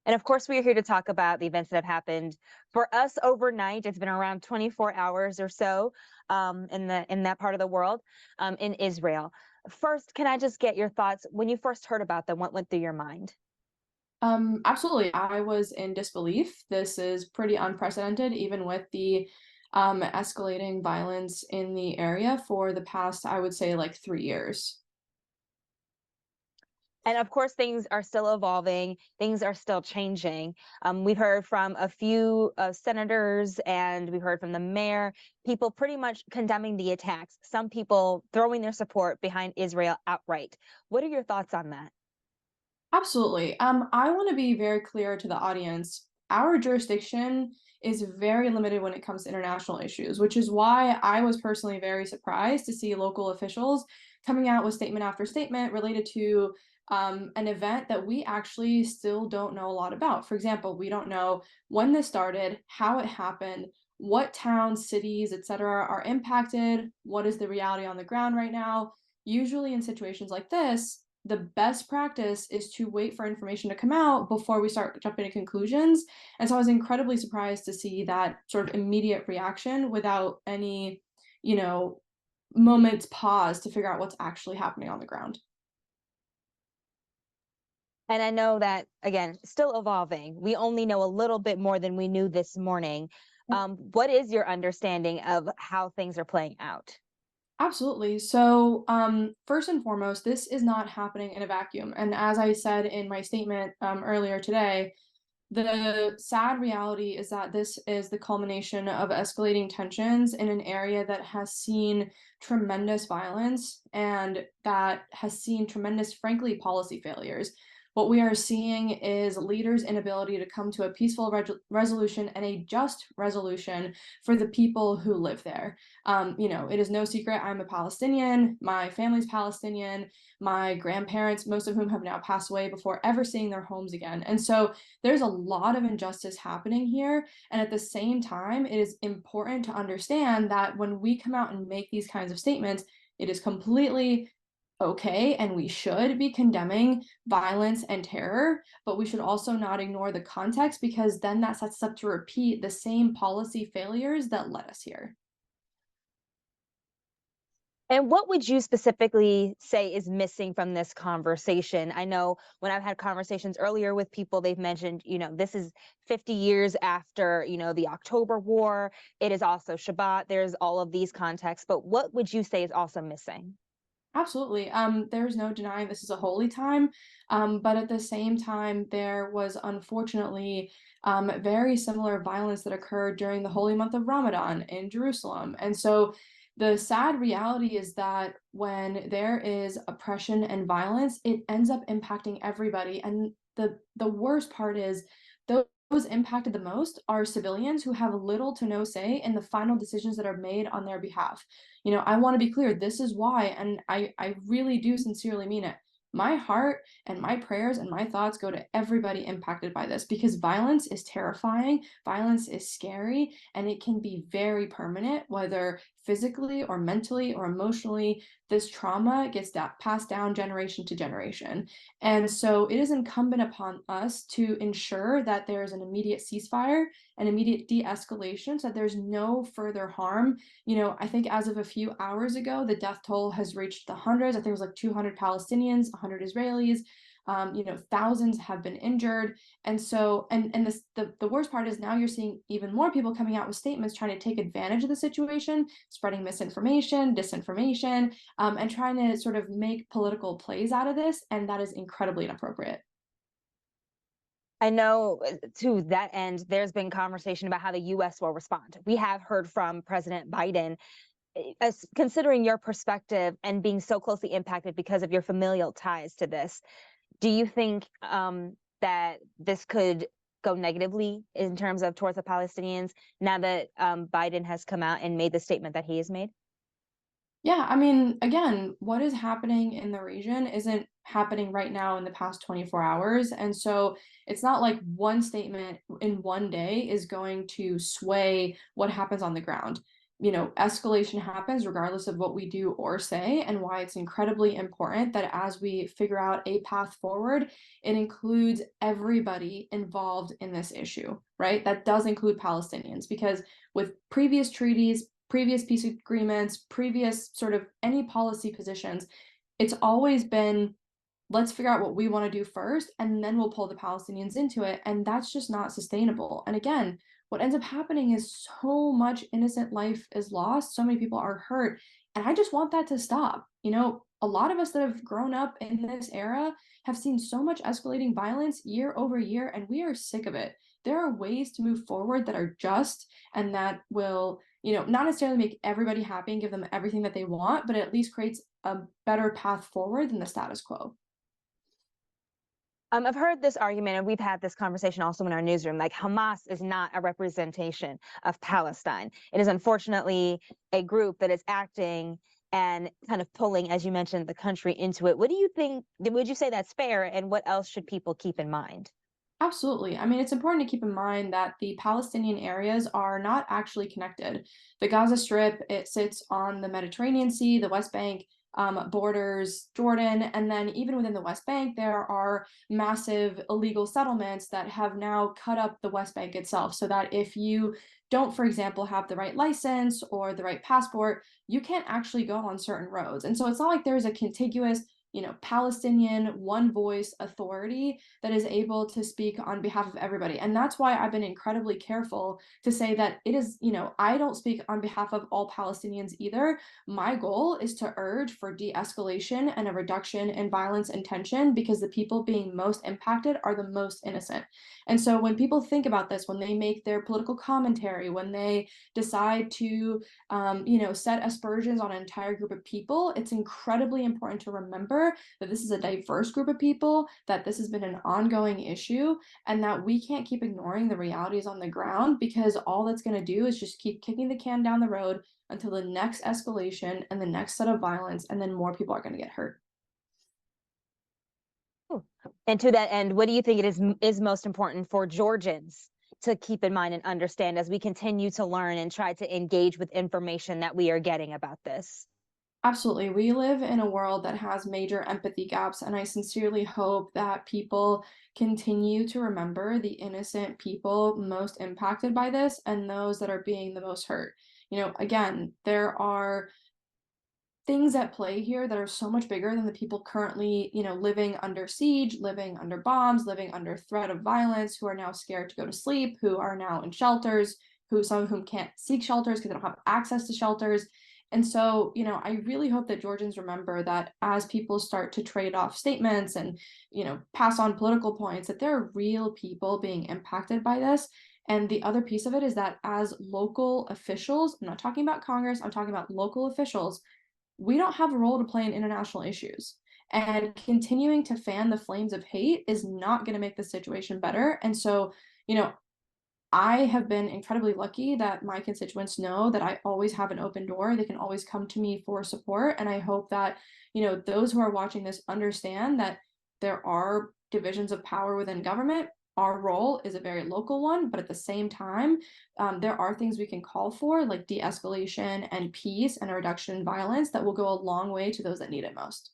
And of course, we are here to talk about the events that have happened for us overnight. It's been around 24 hours or so in that part of the world, in Israel. First, can I just get your thoughts when you first heard about them? What went through your mind? Absolutely. I was in disbelief. This is pretty unprecedented, even with the escalating violence in the area for the past, I would say, like 3 years. And of course, things are still evolving. Things are still changing. We've heard from a few senators, and we've heard from the mayor. People pretty much condemning the attacks. Some people throwing their support behind Israel outright. What are your thoughts on that? Absolutely. I want to be very clear to the audience. Our jurisdiction is very limited when it comes to international issues, which is why I was personally very surprised to see local officials coming out with statement after statement related to an event that we actually still don't know a lot about. For example, we don't know when this started, how it happened, what towns, cities, etc., are impacted, what is the reality on the ground right now. Usually, in situations like this, the best practice is to wait for information to come out before we start jumping to conclusions. And so I was incredibly surprised to see that sort of immediate reaction without any, you know, moments pause to figure out what's actually happening on the ground. And I know that, again, still evolving. We only know a little bit more than we knew this morning. What is your understanding of how things are playing out? Absolutely. So, first and foremost, this is not happening in a vacuum. And as I said in my statement earlier today, the sad reality is that this is the culmination of escalating tensions in an area that has seen tremendous violence and that has seen tremendous, frankly, policy failures. What we are seeing is leaders' inability to come to a peaceful resolution and a just resolution for the people who live there. It is no secret I'm a Palestinian, my family's Palestinian, my grandparents, most of whom have now passed away before ever seeing their homes again. And so there's a lot of injustice happening here. And at the same time, it is important to understand that when we come out and make these kinds of statements, it is completely okay and we should be condemning violence and terror, but we should also not ignore the context because then that sets us up to repeat the same policy failures that led us here. And what would you specifically say is missing from this conversation? I know when I've had conversations earlier with people, they've mentioned, this is 50 years after, the October War. It is also Shabbat. There's all of these contexts. But what would you say is also missing? Absolutely. There's no denying this is a holy time, but at the same time, there was unfortunately very similar violence that occurred during the holy month of Ramadan in Jerusalem. And so the sad reality is that when there is oppression and violence, it ends up impacting everybody. And the worst part is those impacted the most are civilians who have little to no say in the final decisions that are made on their behalf. I want to be clear, this is why, and I really do sincerely mean it. My heart and my prayers and my thoughts go to everybody impacted by this because violence is terrifying, violence is scary, and it can be very permanent, whether physically or mentally or emotionally. This trauma gets passed down generation to generation. And so it is incumbent upon us to ensure that there is an immediate ceasefire, an immediate de escalation, so that there's no further harm. I think as of a few hours ago, the death toll has reached the hundreds. I think it was like 200 Palestinians, 100 Israelis. Thousands have been injured. And so, and this, the worst part is now you're seeing even more people coming out with statements trying to take advantage of the situation, spreading misinformation, disinformation, and trying to sort of make political plays out of this. And that is incredibly inappropriate. I know to that end, there's been conversation about how the US will respond. We have heard from President Biden. As considering your perspective and being so closely impacted because of your familial ties to this, do you think that this could go negatively in terms of towards the Palestinians now that Biden has come out and made the statement that he has made? Yeah, I mean, again, what is happening in the region isn't happening right now in the past 24 hours. And so it's not like one statement in one day is going to sway what happens on the ground. escalation happens regardless of what we do or say, and why it's incredibly important that as we figure out a path forward, it includes everybody involved in this issue, right? That does include Palestinians, because with previous treaties, previous peace agreements, previous sort of any policy positions, it's always been, let's figure out what we want to do first, and then we'll pull the Palestinians into it. And that's just not sustainable. And again, what ends up happening is so much innocent life is lost, so many people are hurt. And I just want that to stop. A lot of us that have grown up in this era have seen so much escalating violence year over year, and we are sick of it. There are ways to move forward that are just and that will, not necessarily make everybody happy and give them everything that they want, but it at least creates a better path forward than the status quo. I've heard this argument, and we've had this conversation also in our newsroom. Like, Hamas is not a representation of Palestine. It is unfortunately a group that is acting and kind of pulling, as you mentioned, the country into it. What do you think? Would you say that's fair? And what else should people keep in mind? Absolutely. I mean, it's important to keep in mind that the Palestinian areas are not actually connected. The Gaza Strip, it sits on the Mediterranean Sea, the West Bank borders Jordan, and then even within the West Bank, there are massive illegal settlements that have now cut up the West Bank itself, so that if you don't, for example, have the right license or the right passport, you can't actually go on certain roads. And so it's not like there's a contiguous Palestinian one voice authority that is able to speak on behalf of everybody. And that's why I've been incredibly careful to say that it is, I don't speak on behalf of all Palestinians either. My goal is to urge for de-escalation and a reduction in violence and tension, because the people being most impacted are the most innocent. And so when people think about this, when they make their political commentary, when they decide to set aspersions on an entire group of people, it's incredibly important to remember that this is a diverse group of people, that this has been an ongoing issue, and that we can't keep ignoring the realities on the ground, because all that's going to do is just keep kicking the can down the road until the next escalation and the next set of violence, and then more people are going to get hurt. Ooh. And to that end, what do you think is most important for Georgians to keep in mind and understand as we continue to learn and try to engage with information that we are getting about this? Absolutely. We live in a world that has major empathy gaps, and I sincerely hope that people continue to remember the innocent people most impacted by this and those that are being the most hurt. Again, there are things at play here that are so much bigger than the people currently, living under siege, living under bombs, living under threat of violence, who are now scared to go to sleep, who are now in shelters, who some of whom can't seek shelters because they don't have access to shelters. And so, I really hope that Georgians remember that as people start to trade off statements and, pass on political points, that there are real people being impacted by this. And the other piece of it is that as local officials, I'm not talking about Congress, I'm talking about local officials, we don't have a role to play in international issues. And continuing to fan the flames of hate is not going to make the situation better. And so, you know, I have been incredibly lucky that my constituents know that I always have an open door. They can always come to me for support. And I hope that, those who are watching this understand that there are divisions of power within government. Our role is a very local one, but at the same time, there are things we can call for, like de-escalation and peace and a reduction in violence, that will go a long way to those that need it most.